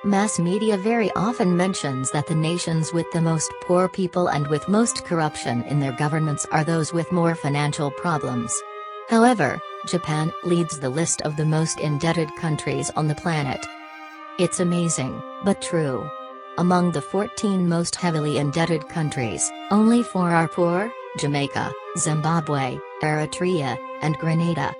Mass media very often mentions that the nations with the most poor people and with most corruption in their governments are those with more financial problems. However, Japan leads the list of the most indebted countries on the planet. It's amazing, but true. Among the 14 most heavily indebted countries, only 4 are poor: Jamaica, Zimbabwe, Eritrea, and Grenada.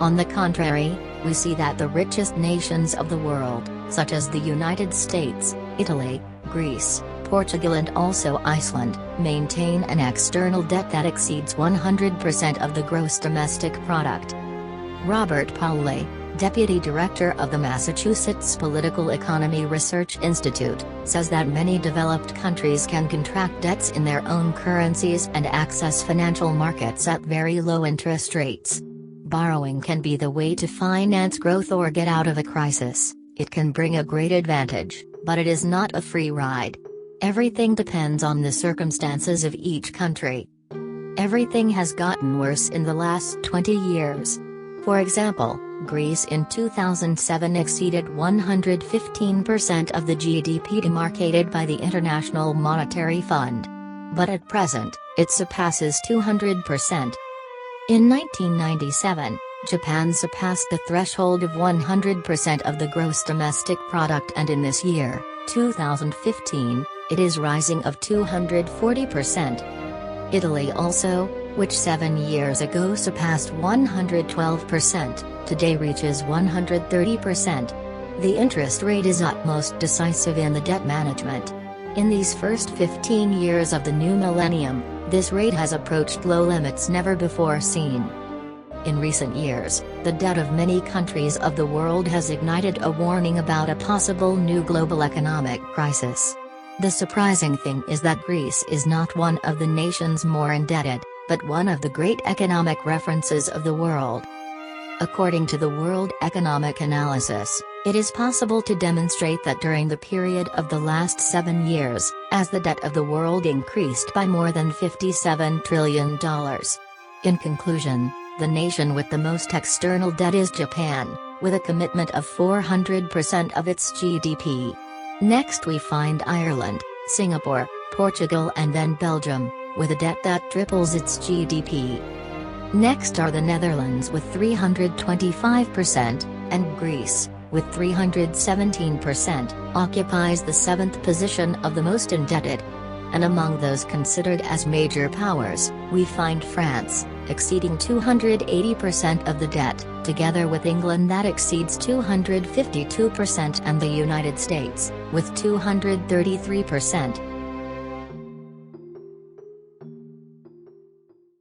On the contrary, we see that the richest nations of the world, such as the United States, Italy, Greece, Portugal and also Iceland, maintain an external debt that exceeds 100% of the gross domestic product. Robert Pauley, Deputy Director of the Massachusetts Political Economy Research Institute, says that many developed countries can contract debts in their own currencies and access financial markets at very low interest rates. Borrowing can be the way to finance growth or get out of a crisis. It can bring a great advantage, but it is not a free ride. Everything depends on the circumstances of each country. Everything has gotten worse in the last 20 years. For example, Greece in 2007 exceeded 115% of the GDP demarcated by the International Monetary Fund. But at present, it surpasses 200%. In 1997, Japan surpassed the threshold of 100% of the gross domestic product, and in this year, 2015, it is rising of 240%. Italy also, which 7 years ago surpassed 112%, today reaches 130%. The interest rate is utmost decisive in the debt management. In these first 15 years of the new millennium, this rate has approached low limits never before seen. In recent years, the debt of many countries of the world has ignited a warning about a possible new global economic crisis. The surprising thing is that Greece is not one of the nations more indebted, but one of the great economic references of the world. According to the World Economic Analysis, it is possible to demonstrate that during the period of the last 7 years, as the debt of the world increased by more than $57 trillion. In conclusion, the nation with the most external debt is Japan, with a commitment of 400% of its GDP. Next we find Ireland, Singapore, Portugal and then Belgium, with a debt that triples its GDP. Next are the Netherlands with 325%, and Greece, with 317%, occupies the 7th position of the most indebted. And among those considered as major powers, we find France, exceeding 280% of the debt, together with England that exceeds 252% and the United States, with 233%.